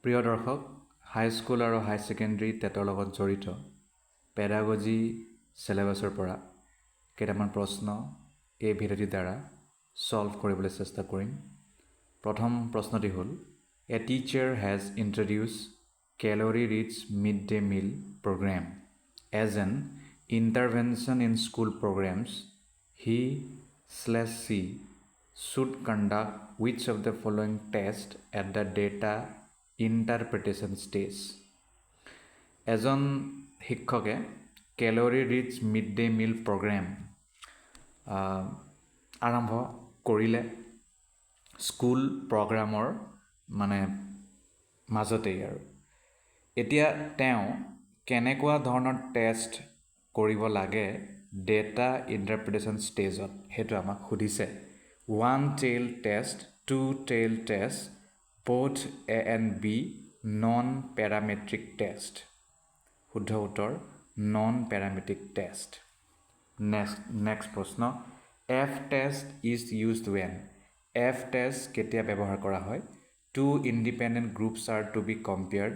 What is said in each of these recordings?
প্ৰিয় দৰ্শক, হাই স্কুল আৰু হাই ছেকেণ্ডেৰী টেটৰ লগত জড়িত পেডাগজি চিলেবাছৰ পৰা কেইটামান প্ৰশ্ন এই ভিডিঅ'টিৰ দ্বাৰা সলভ কৰিবলৈ চেষ্টা কৰিম। প্ৰথম প্ৰশ্নটি হ'ল, a teacher has introduce calorie rich mid day meal program as an intervention in school programs he/she should conduct which of the following tests at the data interpretation stage? এজন শিক্ষকে calorie rich mid day meal program আৰম্ভ কৰিলে school প্ৰগ্ৰামৰ মাজতেই আৰু এতিয়া তেওঁ কেনেকুৱা ধৰণৰ টেষ্ট কৰিব লাগে ডেটা ইণ্টাৰপ্ৰিটেশ্যন ষ্টেজত সেইটো আমাক সুধিছে। 1 tail test, 2 tail test, both A and B non parametric test. শুদ্ধ উত্তৰ নন পেৰামেট্ৰিক টেষ্ট। নেক্সট প্ৰশ্ন, F test is used when. F test কেতিয়া ব্যৱহাৰ কৰা হয়? 2 independent groups are to be compared,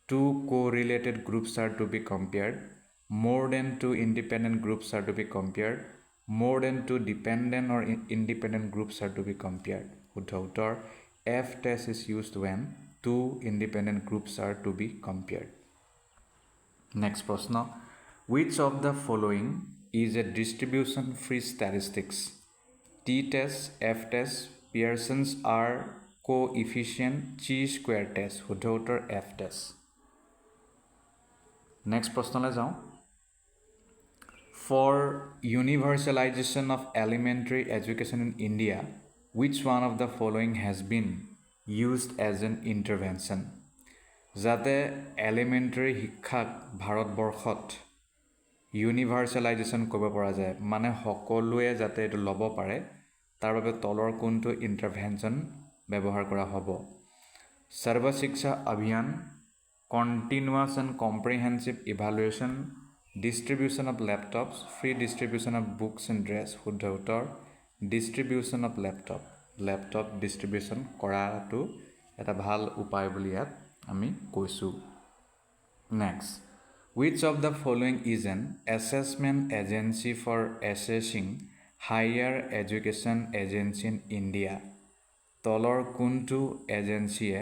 2 correlated groups are to be compared, more than 2 independent groups are to be compared, more than 2 dependent or independent groups are to be compared. শুদ্ধ উত্তৰ F test is used when 2 independent groups are to be compared. Next প্ৰশ্ন, which of the following is a distribution free statistics? T test, F test, Pearson's R coefficient, chi-square test. শুদ্ধ উত্তৰ F test. Next প্ৰশ্নলৈ যাওঁ। For universalization of elementary education in India, which one of the following has been used as an intervention? যাতে elementary শিক্ষাক ভাৰতবৰ্ষত ইউনিভাৰ্চেলাইজেশ্যন কৰিব পৰা যায়, সকলোৱে যাতে এইটো ল'ব পাৰে, তাৰ বাবে তলৰ কোনটো ইণ্টাৰভেনশ্যন ব্যৱহাৰ কৰা হ'ব? Sarva Shiksha Abhiyan, continuous and comprehensive evaluation, distribution of laptops, free distribution of books and dress. শুদ্ধ উত্তৰ ডিষ্ট্ৰিবিউশ্যন অফ লেপটপ ডিষ্ট্ৰিবিউশ্যন কৰাটো এটা ভাল উপায় বুলি ইয়াত আমি কৈছোঁ। Next, which of the following is an assessment agency for assessing higher education agency in India? তলৰ কোনটো এজেঞ্চিয়ে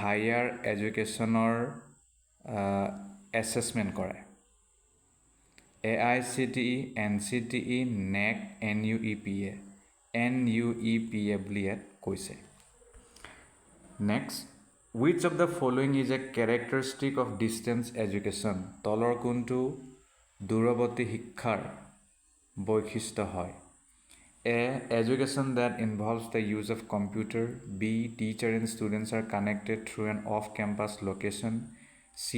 হায়াৰ এডুকেশ্যনৰ এছেছমেণ্ট কৰে? AICTE, NCTE, NEC, NUEPA। NUEPA বুলি ইয়াত কৈছে। Next, which of the following is a characteristic of distance education? তলৰ কোনটো দূৰৱৰ্তী শিক্ষাৰ বৈশিষ্ট্য হয়? A. Education that involves the use of computer. B. Teacher and students are connected through an off-campus location. C.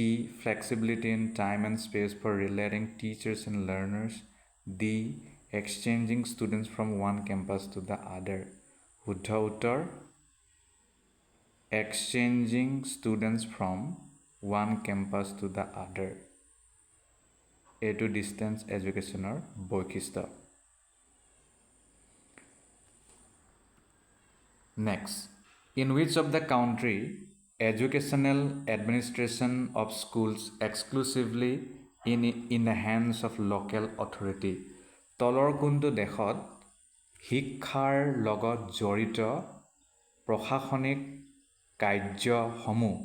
Flexibility in time and space for relating teachers and learners. D. Exchanging students from one campus to the other. শুদ্ধ উত্তৰ exchanging students from one campus to the other। এইটো distance এডুকেশ্যনৰ বৈশিষ্ট্য। Next, in which of the country educational administration of schools exclusively in the hands of local authority? তলৰ কোনটো দেশত শিক্ষাৰ লগত জড়িত প্ৰশাসনিক কাৰ্যসমূহ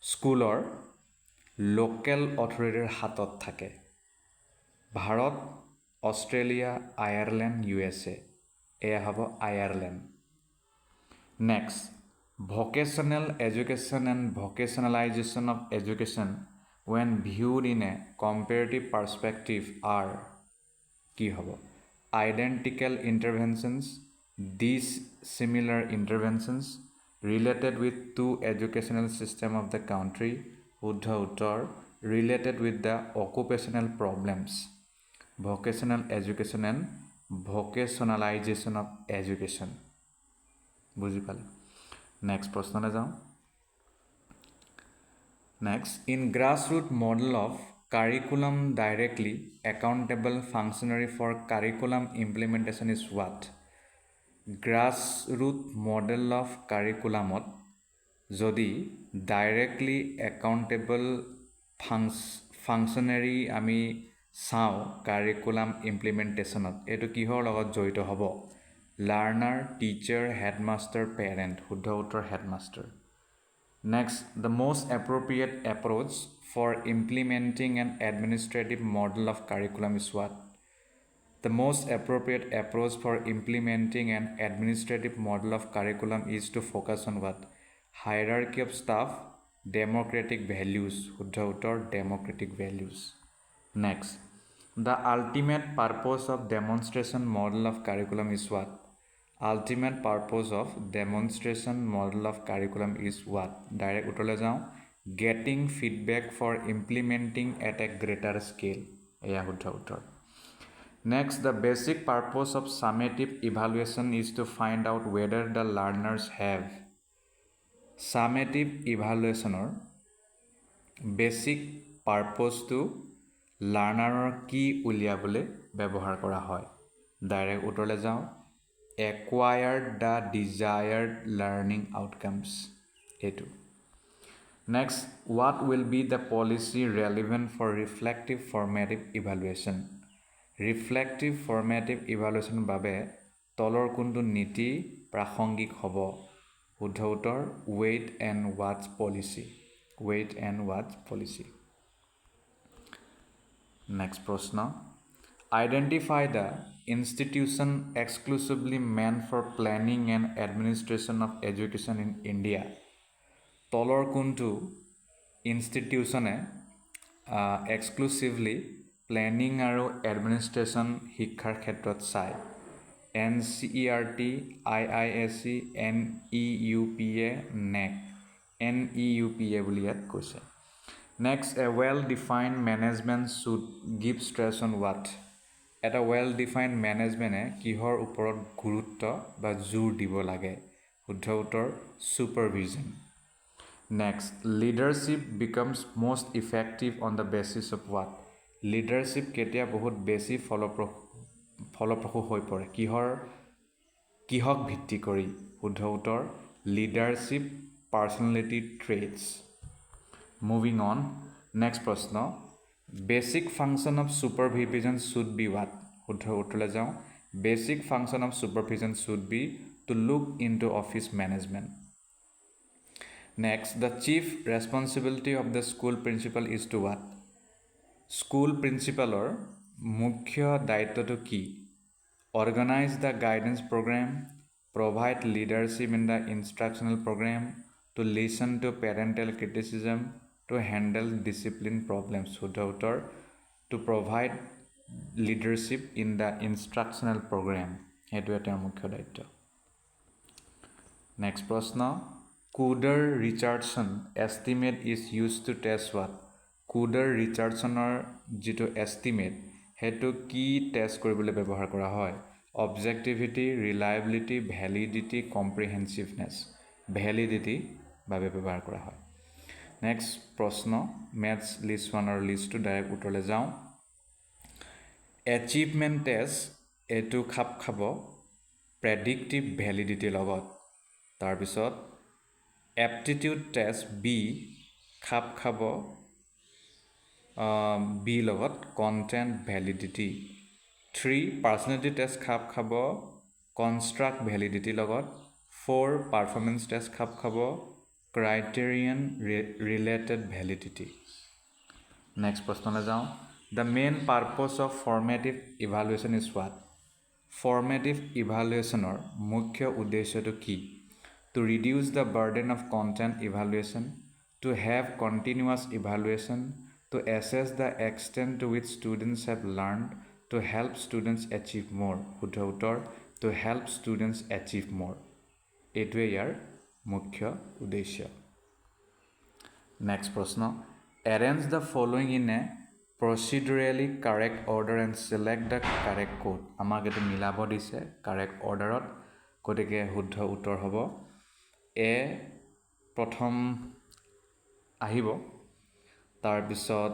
স্কুলৰ লোকেল অথৰিটিৰ হাতত থাকে? Bharat, Australia, Ireland, USA। এয়া হ'ব Ireland. Next, vocational education and vocationalization of education when viewed in a comparative perspective are কি হ'ব? Identical interventions, dissimilar interventions, related with two educational system of the country. শুদ্ধ উত্তৰ related with the occupational problems, vocational education and vocationalization of education। বুজি পালে? Next প্ৰশ্নলৈ যাওঁ। Next, in grassroot model of curriculum directly accountable functionary for curriculum implementation is what? Grassroot model of কাৰিকুলামত যদি directly accountable ফাংচনেৰী আমি চাওঁ curriculum ইমপ্লিমেণ্টেশ্যনত এইটো কিহৰ লগত জড়িত হ'ব লাৰ্ণাৰ টিচাৰ হেডমাষ্টাৰ পেৰেণ্ট শুদ্ধ উত্তৰ headmaster next the most appropriate approach for implementing an administrative model of curriculum is what the most appropriate approach for implementing an administrative model of curriculum is to focus on what hierarchy of staff democratic values শুদ্ধ উত্তৰ democratic values next the ultimate purpose of demonstration model of curriculum is what ultimate purpose of demonstration model of curriculum is what direct uttorle jao getting feedback for implementing at a greater scale eya শুদ্ধ uttor next the basic purpose of summative evaluation is to find out whether the learners have summative evaluation or basic purpose to লাৰ্ণাৰৰ কি উলিয়াবলৈ ব্যৱহাৰ কৰা হয় direct উত্তৰলৈ যাওঁ acquired the desired learning outcomes এইটো next what will be the policy relevant for reflective formative evaluation reflective formative evaluation বাবে তলৰ কোনটো নীতি প্ৰাসংগিক হ'ব শুদ্ধ উত্তৰ wait and watch policy wait and watch policy next prashna identify the institution exclusively meant for planning and administration of education in India তলৰ কোনটো ইনষ্টিটিউচনে এক্সক্লুচিভলি প্লেনিং আৰু এডমিনিষ্ট্ৰেশ্যন শিক্ষাৰ ক্ষেত্ৰত চায় NCERT IISc NEUPA NEC NEUPA বুলি ইয়াত কৈছে next a well defined management should give stress on what এটা well defined managemente কিহৰ ওপৰত গুৰুত্ব বা জোৰ দিব লাগে শুদ্ধ উত্তৰ supervision next leadership becomes most effective on the basis of what leadership কেতিয়া বহুত বেছি ফলপ্ৰসূ হৈ পৰে কিহক ভিত্তি কৰি শুদ্ধ উত্তৰ leadership personality traits moving on next প্ৰশ্ন basic function of supervision should be what শুদ্ধ উত্তৰলৈ যাওঁ basic function of supervision should be to look into office management next the chief responsibility of the school principal is to what school principalor মুখ্য দায়িত্বটো কি organize the guidance program provide leadership in the instructional program to listen to parental criticism to handle discipline problems শুদ্ধ উত্তৰ to provide leadership in the instructional program সেইটো এটা মুখ্য দায়িত্ব next প্ৰশ্ন Cooder Richardson estimate is used to test what Cooder Richardsonৰ যিটো estimate হেতু কি টেষ্ট কৰিবলৈ ব্যৱহাৰ কৰা হয় objectivity reliability validity comprehensiveness validity বাবে ব্যৱহাৰ কৰা হয় next প্ৰশ্ন maths list 1 or list 2 direct উত্তৰলৈ যাওঁ achievement test এটো খাপ খাব predictive validity লগত তাৰ পিছত aptitude test b খাপ খাব b লগত content validity 3 personality test খাপ খাব construct validity লগত 4 performance test খাপ খাব criterion related validity next প্ৰশ্নলৈ যাওঁ the main purpose of formative evaluation is what formative evaluationৰ মুখ্য উদ্দেশ্যটো কি to reduce the burden of content evaluation to have continuous evaluation to assess the extent to which students have learned to help students achieve more শুদ্ধ উত্তৰ to help students achieve more এইটোৱে ইয়াৰ মুখ্য উদ্দেশ্য next প্ৰশ্ন arrange the following in a procedurally correct order and select the correct code আমাক এটো মিলাব দিছে correct orderত গতিকে শুদ্ধ উত্তৰ হ'ব এ প্ৰথম আহিব তাৰ পিছত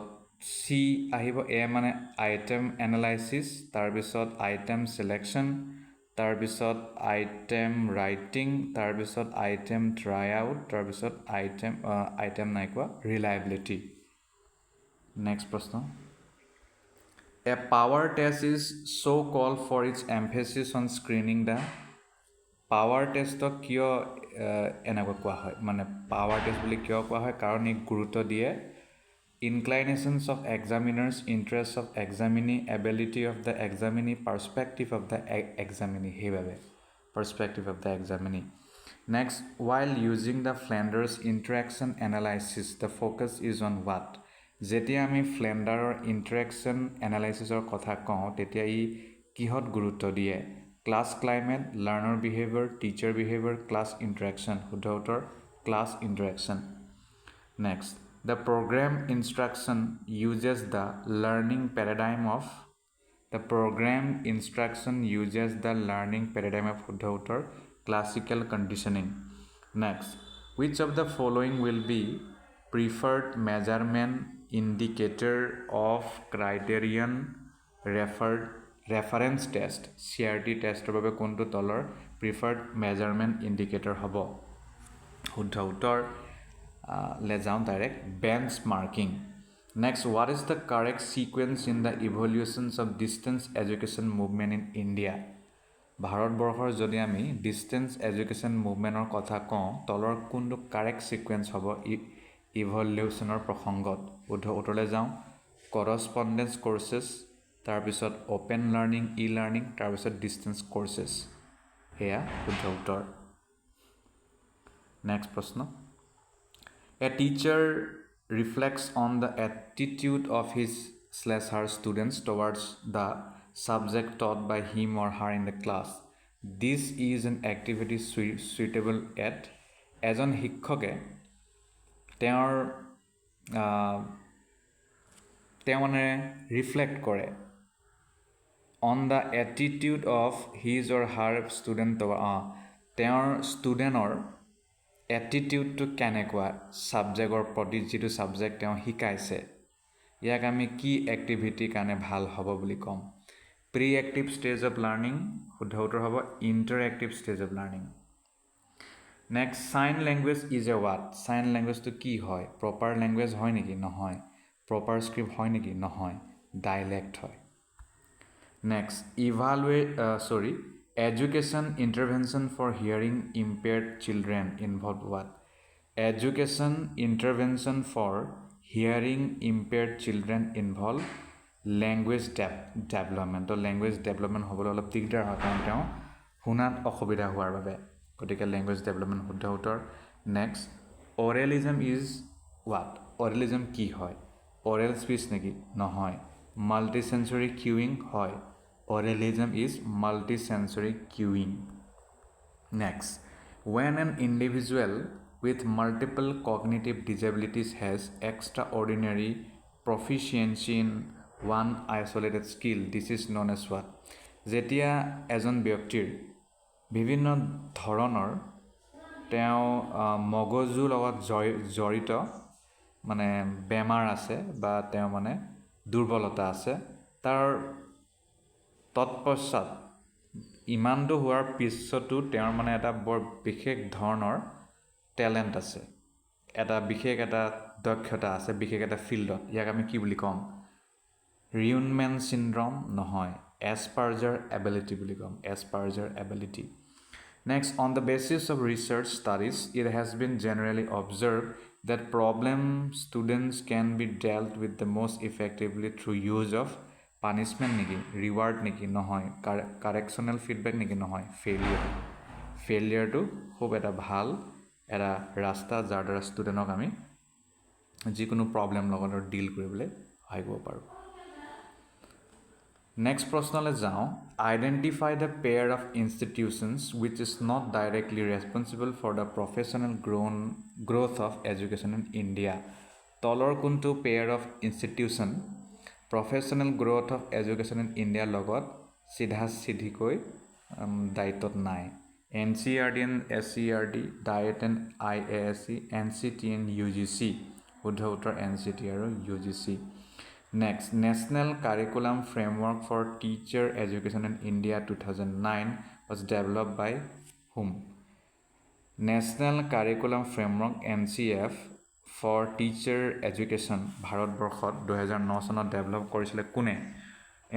সি আহিব এ মানে আইটেম এনালাইসিস তাৰ পিছত আইটেম সিলেকশন তাৰপিছত আইটেম ৰাইটিং, তাৰপিছত আইটেম ট্ৰাই আউট, তাৰপিছত আইটেম নাই কোৱা ৰিলায়েবিলিটি। নেক্সট প্ৰশ্ন, a power test is so' call for its emphasis on screening the. Power টেষ্টক কিয় এনেকৈ কোৱা হয়, মানে পাৱাৰ টেষ্ট বুলি কিয় কোৱা হয়, কাৰণ ই গুৰুত্ব দিয়ে inclinations of examiners, interests of examinee, ability of the examinee, perspective of the examinee, সেইভাবে perspective of the examinee. Next, while using the Flanders interaction analysis, the focus is on what? যেতিয়া আমি ফ্লেণ্ডাৰৰ ইণ্টাৰেকশ্যন এনালাইচিছৰ কথা কওঁ তেতিয়া ই কিহত গুৰুত্ব দিয়ে? Class climate, learner behaviour, teacher behaviour, class interaction. শুদ্ধ উত্তৰ class interaction. Next, the program instruction uses the learning paradigm of শুদ্ধ উত্তৰ classical conditioning. Next, which of the following will be preferred measurement indicator of criterion reference test? CRT টেষ্টৰ বাবে কোনটো তলৰ preferred measurement indicator হ'ব? শুদ্ধ উত্তৰ let's যাওঁ direct benchmarking. Next, what is the correct sequence in the evolutions of distance education movement in India? ভাৰতবৰ্ষৰ যদি আমি ডিষ্টেন্স এডুকেশ্যন মুভমেণ্টৰ কথা কওঁ তলৰ কোনটো কাৰেক্ট ছিকুৱেঞ্চ হ'ব ইভলিউশ্যনৰ প্ৰসংগত? শুদ্ধ উত্তৰলৈ যাওঁ কৰস্পণ্ডেঞ্চ কৰ্চেছ, তাৰপিছত অ'পেন লাৰ্ণিং, ই লাৰ্ণিং, তাৰপিছত ডিষ্টেন্স কৰ্চেছ, সেয়া শুদ্ধ উত্তৰ। নেক্সট প্ৰশ্ন, a teacher reflects on the attitude of his/her students towards the subject taught by him or her in the class. This is an activity suitable at এজন শিক্ষকে তেওঁ মানে reflect কৰে on the attitude of his or her student তেওঁৰ ষ্টুডেণ্টৰ এটিটিউডটো কেনেকুৱা ছাবজেক্টৰ প্ৰতি, যিটো ছাবজেক্ট তেওঁ শিকাইছে, ইয়াক আমি কি এক্টিভিটিৰ কাৰণে ভাল হ'ব বুলি ক'ম? Preactive stage of learning, শুদ্ধ উত্তৰ হ'ব interactive stage of learning. Next, sign language is a what? Sign লেংগুৱেজটো কি হয়? প্ৰপাৰ লেংগুৱেজ হয় নেকি? নহয়। প্ৰপাৰ স্ক্ৰিপ্ট হয় নেকি? নহয়। ডাইলেক্ট হয়। Next, education intervention for hearing impaired children involve what? Education intervention for hearing impaired children involve language development. তো লেংগুৱেজ ডেভেলপমেণ্ট হ'বলৈ অলপ দিগদাৰ হয় কাৰণ তেওঁ শুনাত অসুবিধা হোৱাৰ বাবে, গতিকে লেংগুৱেজ ডেভেলপমেণ্ট শুদ্ধ উত্তৰ। Next, oralism is what? Oralism কি হয়? অৰেল স্পীচ নেকি? নহয়। মাল্টি চেঞ্চুৰী কিউইং হয়। Oralism is multi sensory cueing. Next, when an individual with multiple cognitive disabilities has extraordinary proficiency in one isolated skill, this is known as what? যেতিয়া এজন ব্যক্তিৰ বিভিন্ন ধৰণৰ তেওঁ মগজুৰ লগত জড়িত মানে বেমাৰ আছে বা তেওঁ মানে দুৰ্বলতা আছে, তাৰ তৎপশ্চাত ইমানটো হোৱাৰ পিছতো তেওঁৰ মানে এটা বৰ বিশেষ ধৰণৰ টেলেণ্ট আছে, এটা বিশেষ এটা দক্ষতা আছে বিশেষ এটা ফিল্ডত, ইয়াক আমি কি বুলি ক'ম? ৰিউনমেন চিনড্ৰম? নহয়। এছপাৰ্জাৰ এবিলিটি বুলি ক'ম। এছপাৰ্জাৰ ability. Next, on the basis of research studies, it has been generally observed that problem students can be dealt with the most effectively through use of punishment নেকি? ৰিৱাৰ্ড নেকি? নহয়। কাৰেকশ্যনেল ফিডবেক নেকি? নহয়। ফেইলিয়াৰটো খুব এটা ভাল এটা ৰাস্তা যাৰ দ্বাৰা ষ্টুডেণ্টক আমি যিকোনো প্ৰব্লেম লগত ডিল কৰিবলৈ সহায় কৰিব পাৰোঁ। নেক্সট প্ৰশ্নলৈ যাওঁ, identify the pair of institutions which is not directly responsible for the professional growth of education in India. তলৰ কোনটো pair of institution professional growth of education in ইণ্ডিয়াৰ লগত চিধাচিধিকৈ দায়িত্বত নাই? NCERT and SCERT, DIET and IASC, NCT and UGC, শুদ্ধ উত্তৰ NCT আৰু UGC। Next, National Curriculum Framework for Teacher Education in India 2009 was developed by whom? National Curriculum Framework NCF for Teacher Education ভাৰতবৰ্ষত 2009 চনত develop কৰিছিলে কোনে?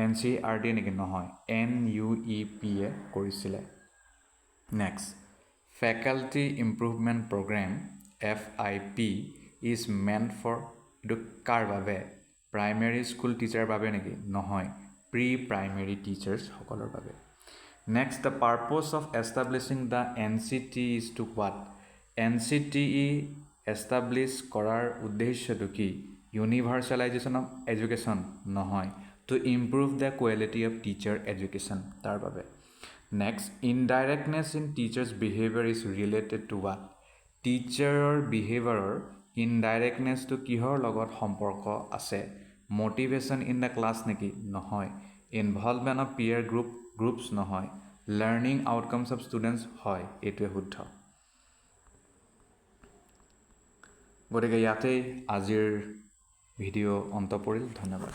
NCERT নেকি? নহয়, NUEP এ কৰিছিলে। Next, Faculty Improvement Program FIP is meant for এইটো কাৰ বাবে? Primary School Teacher বাবে নেকি? নহয়, Pre-Primary Teachers সকলৰ বাবে। Next, the purpose of establishing the NCTE is to what? NCTE establish কৰাৰ উদ্দেশ্যটো কি? Universalization of education? নহয়, to improve the quality of teacher education তাৰ বাবে। Next, indirectness in teachers' behavior is related to what? Teacher behavior indirectness to কিহৰ লগত সম্পৰ্ক আছে? Motivation in the class নেকি? নহয়, involvement of peer groups নহয়, learning outcomes of students হয়, এইটোৱে শুদ্ধ। গতিকে ইয়াতেই আজিৰ ভিডিঅ' অন্ত পৰিল। ধন্যবাদ।